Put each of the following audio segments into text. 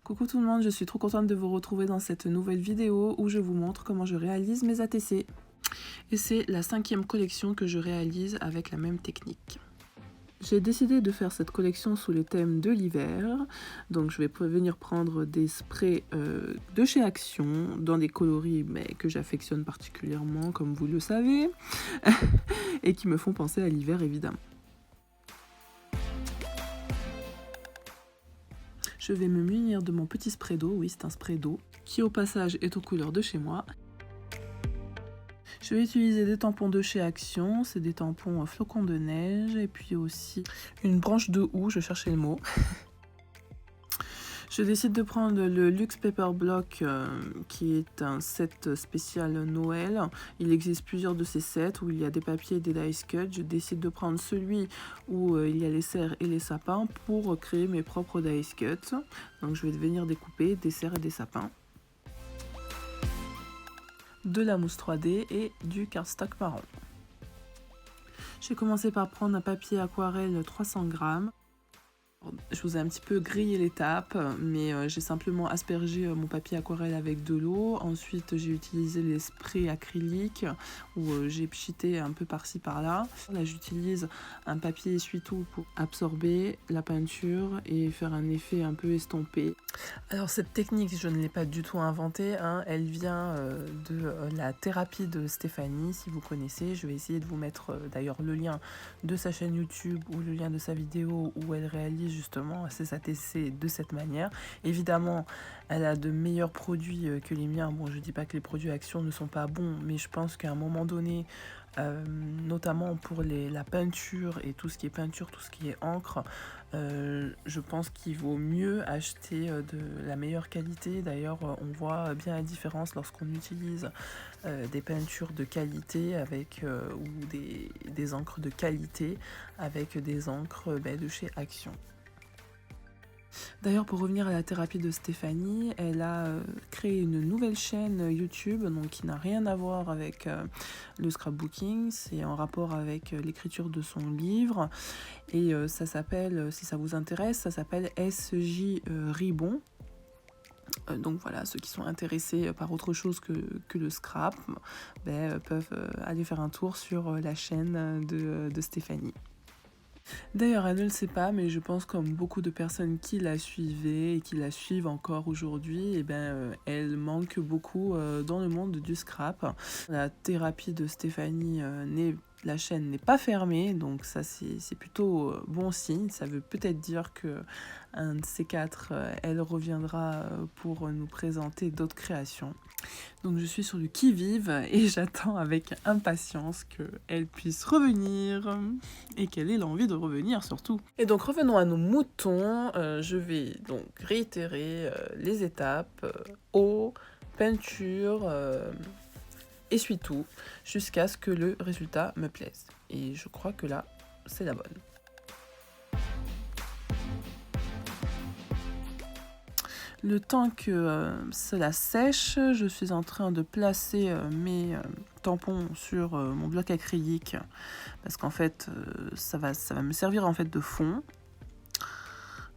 Coucou tout le monde, je suis trop contente de vous retrouver dans cette nouvelle vidéo où je vous montre comment je réalise mes ATC. Et c'est la 5e collection que je réalise avec la même technique. J'ai décidé de faire cette collection sous le thème de l'hiver, donc je vais venir prendre des sprays de chez Action dans des coloris que j'affectionne particulièrement comme vous le savez et qui me font penser à l'hiver évidemment. Je vais me munir de mon petit spray d'eau, oui c'est un spray d'eau, qui au passage est aux couleurs de chez moi. Je vais utiliser des tampons de chez Action, c'est des tampons flocons de neige, et puis aussi une branche de houx, je cherchais le mot. Je décide de prendre le Luxe Paper Block qui est un set spécial Noël. Il existe plusieurs de ces sets où il y a des papiers et des dice cuts. Je décide de prendre celui où il y a les cerfs et les sapins pour créer mes propres dice cuts. Donc je vais venir découper des cerfs et des sapins. De la mousse 3D et du cardstock marron. J'ai commencé par prendre un papier aquarelle 300 grammes. Je vous ai un petit peu grillé l'étape, mais j'ai simplement aspergé mon papier aquarelle avec de l'eau. Ensuite, j'ai utilisé les sprays acryliques où j'ai pchité un peu par-ci par-là. Là, j'utilise un papier essuie-tout pour absorber la peinture et faire un effet un peu estompé. Alors cette technique, je ne l'ai pas du tout inventée, hein. Elle vient de la thérapie de Stéphanie, si vous connaissez. Je vais essayer de vous mettre d'ailleurs le lien de sa chaîne YouTube ou le lien de sa vidéo où elle réalise justement ses ATC de cette manière. Évidemment, elle a de meilleurs produits que les miens. Bon, je dis pas que les produits Action ne sont pas bons, mais je pense qu'à un moment donné, notamment pour la peinture et tout ce qui est peinture, tout ce qui est encre, je pense qu'il vaut mieux acheter de la meilleure qualité. D'ailleurs, on voit bien la différence lorsqu'on utilise des peintures de qualité avec ou des encres de qualité avec des encres de chez Action. D'ailleurs, pour revenir à la thérapie de Stéphanie, elle a créé une nouvelle chaîne YouTube donc, qui n'a rien à voir avec le scrapbooking, c'est en rapport avec l'écriture de son livre et ça s'appelle, si ça vous intéresse, ça s'appelle SJ Ribon. Donc voilà, ceux qui sont intéressés par autre chose que le scrap peuvent aller faire un tour sur la chaîne de Stéphanie. D'ailleurs, elle ne le sait pas, mais je pense comme beaucoup de personnes qui la suivaient et qui la suivent encore aujourd'hui, elle manque beaucoup dans le monde du scrap. La thérapie de Stéphanie la chaîne n'est pas fermée, donc ça c'est plutôt bon signe. Ça veut peut-être dire que un de ces quatre, elle reviendra pour nous présenter d'autres créations. Donc je suis sur le qui-vive et j'attends avec impatience qu'elle puisse revenir et qu'elle ait l'envie de revenir surtout. Et donc revenons à nos moutons, je vais donc réitérer les étapes, eau, peinture, essuie-tout, jusqu'à ce que le résultat me plaise. Et je crois que là, c'est la bonne. Le temps que cela sèche, je suis en train de placer mes tampons sur mon bloc acrylique parce qu'en fait ça va me servir en fait de fond.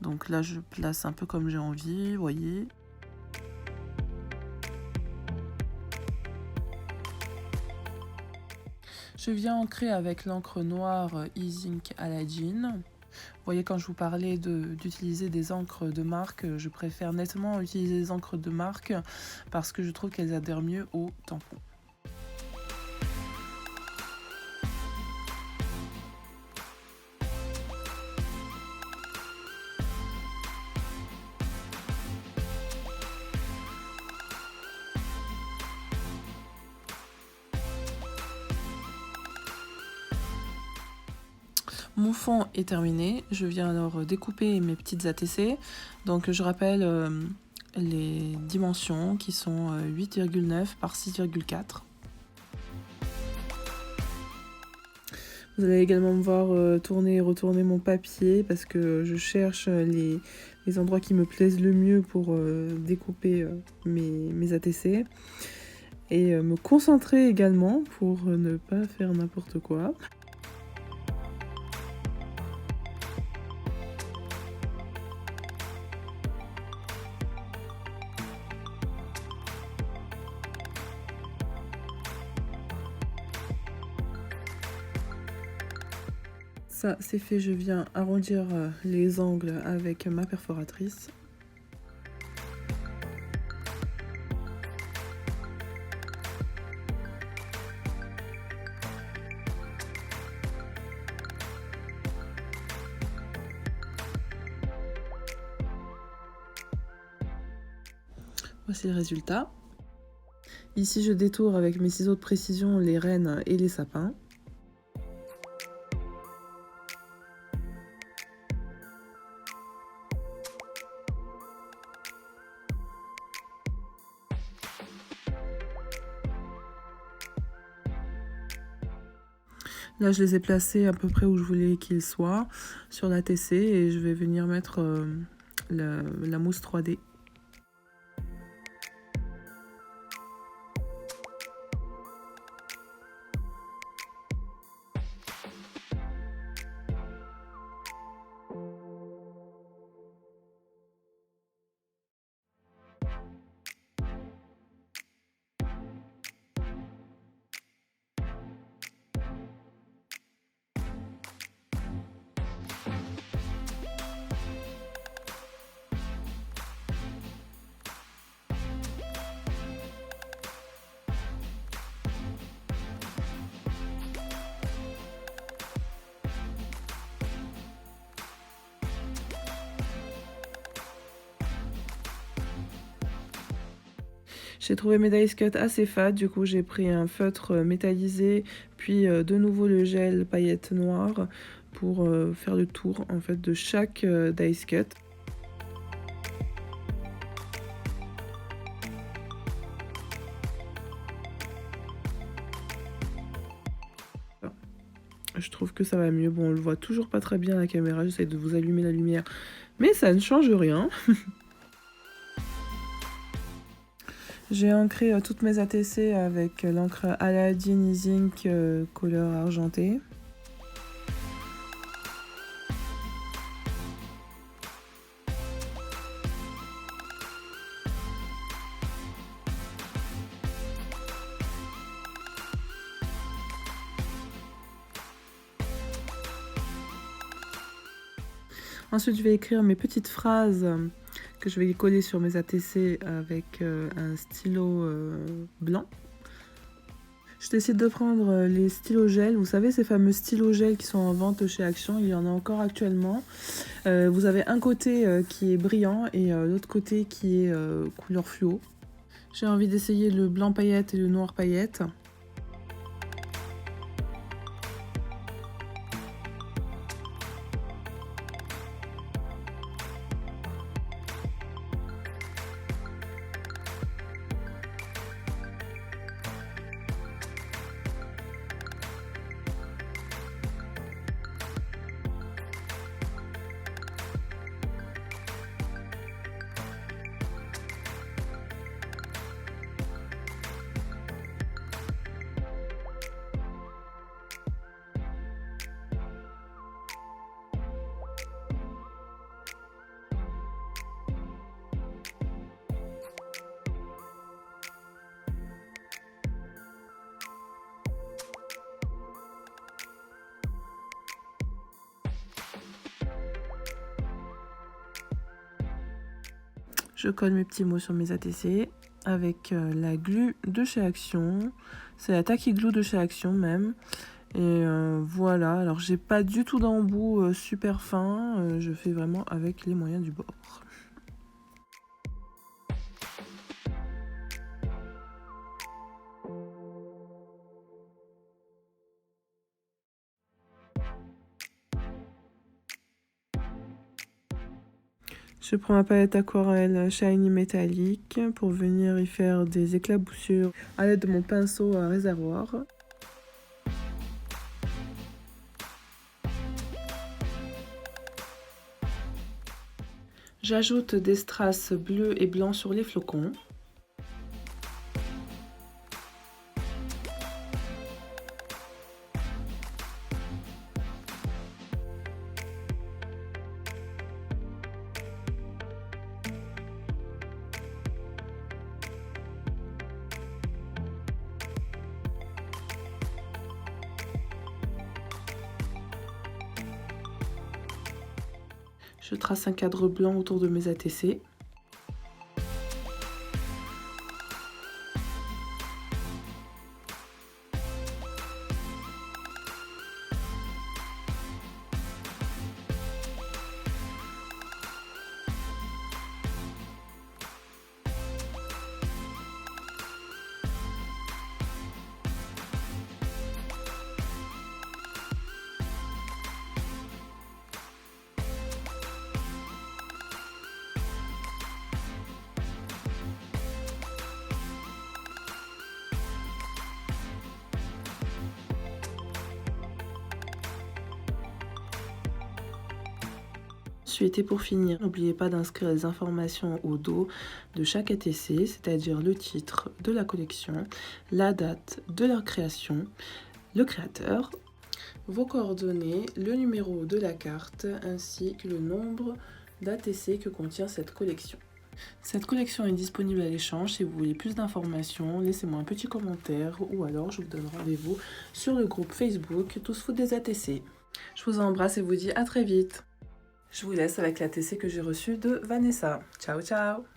Donc là je place un peu comme j'ai envie, vous voyez. Je viens ancrer avec l'encre noire E-Ink Aladdin. Vous voyez, quand je vous parlais d'utiliser des encres de marque, je préfère nettement utiliser des encres de marque parce que je trouve qu'elles adhèrent mieux au tampon. Mon fond est terminé, je viens alors découper mes petites ATC. Donc je rappelle les dimensions qui sont 8,9 par 6,4. Vous allez également me voir tourner et retourner mon papier parce que je cherche les endroits qui me plaisent le mieux pour découper mes ATC. Et me concentrer également pour ne pas faire n'importe quoi. ça c'est fait, je viens arrondir les angles avec ma perforatrice. Voici le résultat. Ici, je détourne avec mes ciseaux de précision les rennes et les sapins. Là, je les ai placés à peu près où je voulais qu'ils soient sur la TC et je vais venir mettre la mousse 3D. J'ai trouvé mes dice cut assez fades, du coup j'ai pris un feutre métallisé, puis de nouveau le gel paillettes noires pour faire le tour en fait de chaque dice cut. Je trouve que ça va mieux. Bon, on le voit toujours pas très bien à la caméra, j'essaie de vous allumer la lumière, mais ça ne change rien. J'ai ancré toutes mes ATC avec l'encre Aladdin Ink couleur argentée. Ensuite, je vais écrire mes petites phrases que je vais coller sur mes ATC avec un stylo blanc. Je décide de prendre les stylos gel. Vous savez, ces fameux stylos gel qui sont en vente chez Action, il y en a encore actuellement. Vous avez un côté qui est brillant et l'autre côté qui est couleur fluo. J'ai envie d'essayer le blanc paillette et le noir paillette. Je colle mes petits mots sur mes ATC avec la glue de chez Action. C'est la Tacky Glue de chez Action même. Et voilà, alors j'ai pas du tout d'embout super fin, je fais vraiment avec les moyens du bord. Je prends ma palette aquarelle Shiny métallique pour venir y faire des éclaboussures à l'aide de mon pinceau à réservoir. J'ajoute des strass bleus et blancs sur les flocons. Je trace un cadre blanc autour de mes ATC. Ensuite, et pour finir, n'oubliez pas d'inscrire les informations au dos de chaque ATC, c'est-à-dire le titre de la collection, la date de leur création, le créateur, vos coordonnées, le numéro de la carte ainsi que le nombre d'ATC que contient cette collection. Cette collection est disponible à l'échange. Si vous voulez plus d'informations, laissez-moi un petit commentaire ou alors je vous donne rendez-vous sur le groupe Facebook Tous Foot des ATC. Je vous embrasse et vous dis à très vite. Je vous laisse avec l'ATC que j'ai reçu de Vanessa. Ciao ciao!